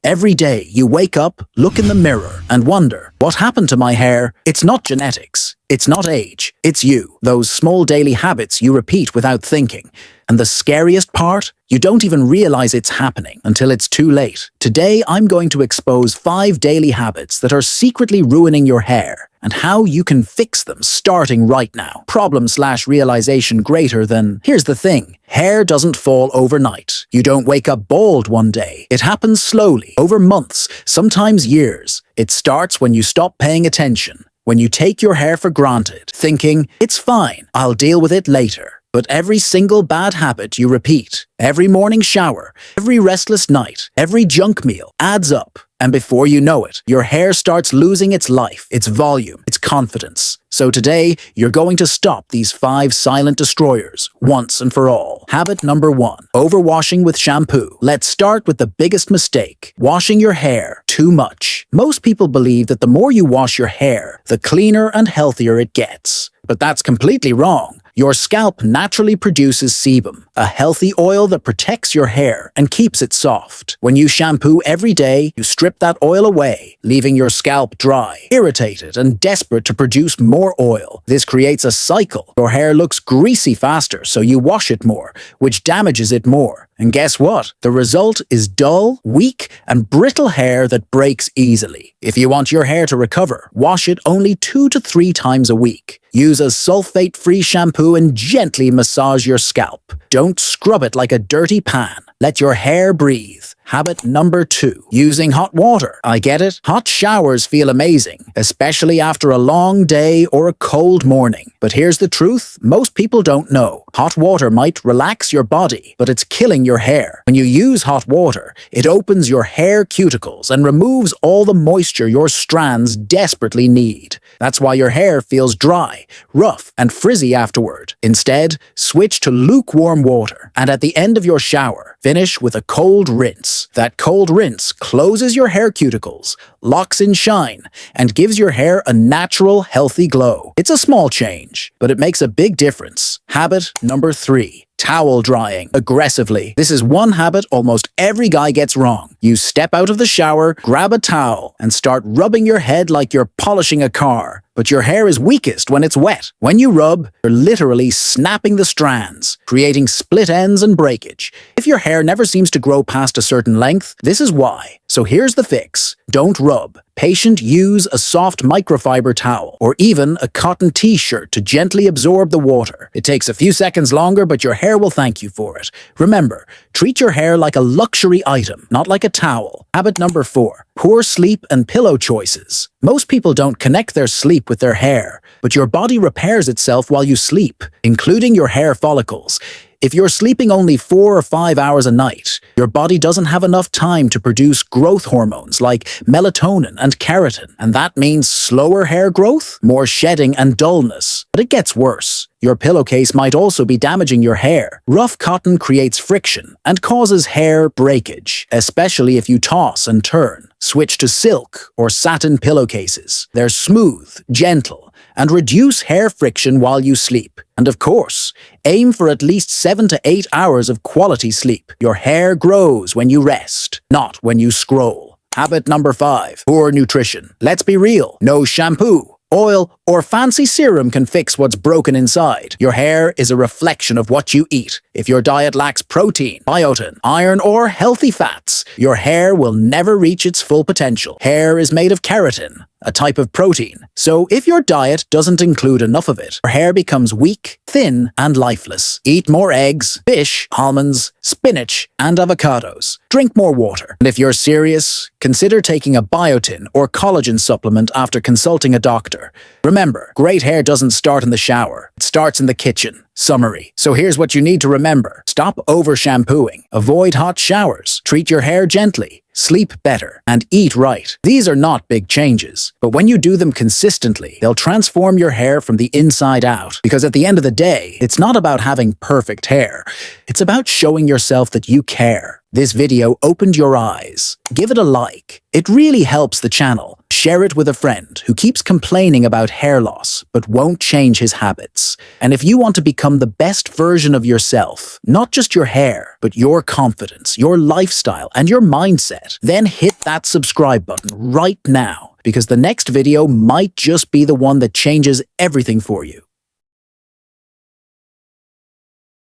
Every day you wake up, look in the mirror, and wonder, what happened to my hair? It's not genetics. It's not age. It's you. Those small daily habits you repeat without thinking. And the scariest part? You don't even realize it's happening until it's too late. Today, I'm going to expose 5 daily habits that are secretly ruining your hair and how you can fix them starting right now. Problem/realization greater than, here's the thing, hair doesn't fall overnight. You don't wake up bald one day. It happens slowly, over months, sometimes years. It starts when you stop paying attention, when you take your hair for granted, thinking, it's fine, I'll deal with it later. But every single bad habit you repeat, every morning shower, every restless night, every junk meal adds up. And before you know it, your hair starts losing its life, its volume, its confidence. So today, you're going to stop these 5 silent destroyers once and for all. Habit number 1, overwashing with shampoo. Let's start with the biggest mistake, washing your hair too much. Most people believe that the more you wash your hair, the cleaner and healthier it gets. But that's completely wrong. Your scalp naturally produces sebum, a healthy oil that protects your hair and keeps it soft. When you shampoo every day, you strip that oil away, leaving your scalp dry, irritated, and desperate to produce more oil. This creates a cycle. Your hair looks greasy faster, so you wash it more, which damages it more. And guess what? The result is dull, weak, and brittle hair that breaks easily. If you want your hair to recover, wash it only 2 to 3 times a week. Use a sulfate-free shampoo and gently massage your scalp. Don't scrub it like a dirty pan. Let your hair breathe. Habit number 2, using hot water. I get it. Hot showers feel amazing, especially after a long day or a cold morning. But here's the truth, most people don't know. Hot water might relax your body, but it's killing your hair. When you use hot water, it opens your hair cuticles and removes all the moisture your strands desperately need. That's why your hair feels dry, rough, and frizzy afterward. Instead, switch to lukewarm water, and at the end of your shower, finish with a cold rinse. That cold rinse closes your hair cuticles, locks in shine, and gives your hair a natural, healthy glow. It's a small change, but it makes a big difference. Habit number 3. Towel drying aggressively. This is one habit almost every guy gets wrong. You step out of the shower, grab a towel, and start rubbing your head like you're polishing a car. But your hair is weakest when it's wet. When you rub, you're literally snapping the strands, creating split ends and breakage. If your hair never seems to grow past a certain length, this is why. So here's the fix. Don't rub. Patient, use a soft microfiber towel or even a cotton t-shirt to gently absorb the water. It takes a few seconds longer, but your hair will thank you for it. Remember, treat your hair like a luxury item, not like a towel. Habit number 4, poor sleep and pillow choices. Most people don't connect their sleep with their hair, but your body repairs itself while you sleep, including your hair follicles. If you're sleeping only 4 or 5 hours a night, your body doesn't have enough time to produce growth hormones like melatonin and keratin, and that means slower hair growth, more shedding and dullness. But it gets worse. Your pillowcase might also be damaging your hair. Rough cotton creates friction and causes hair breakage, especially if you toss and turn. Switch to silk or satin pillowcases. They're smooth, gentle, and reduce hair friction while you sleep. And of course, aim for at least 7 to 8 hours of quality sleep. Your hair grows when you rest, not when you scroll. Habit number 5, poor nutrition. Let's be real, no shampoo, oil, or fancy serum can fix what's broken inside. Your hair is a reflection of what you eat. If your diet lacks protein, biotin, iron, or healthy fats, your hair will never reach its full potential. Hair is made of keratin, a type of protein. So if your diet doesn't include enough of it, your hair becomes weak, thin, and lifeless. Eat more eggs, fish, almonds, spinach, and avocados. Drink more water. And if you're serious, consider taking a biotin or collagen supplement after consulting a doctor. Remember, great hair doesn't start in the shower. It starts in the kitchen. Summary. So here's what you need to remember. Stop over-shampooing. Avoid hot showers. Treat your hair gently. Sleep better. And eat right. These are not big changes, but when you do them consistently, they'll transform your hair from the inside out. Because at the end of the day, it's not about having perfect hair. It's about showing yourself that you care. this video opened your eyes, give it a like. It really helps the channel. Share it with a friend who keeps complaining about hair loss but won't change his habits. And if you want to become the best version of yourself, not just your hair, but your confidence, your lifestyle, and your mindset, then hit that subscribe button right now, because the next video might just be the one that changes everything for you.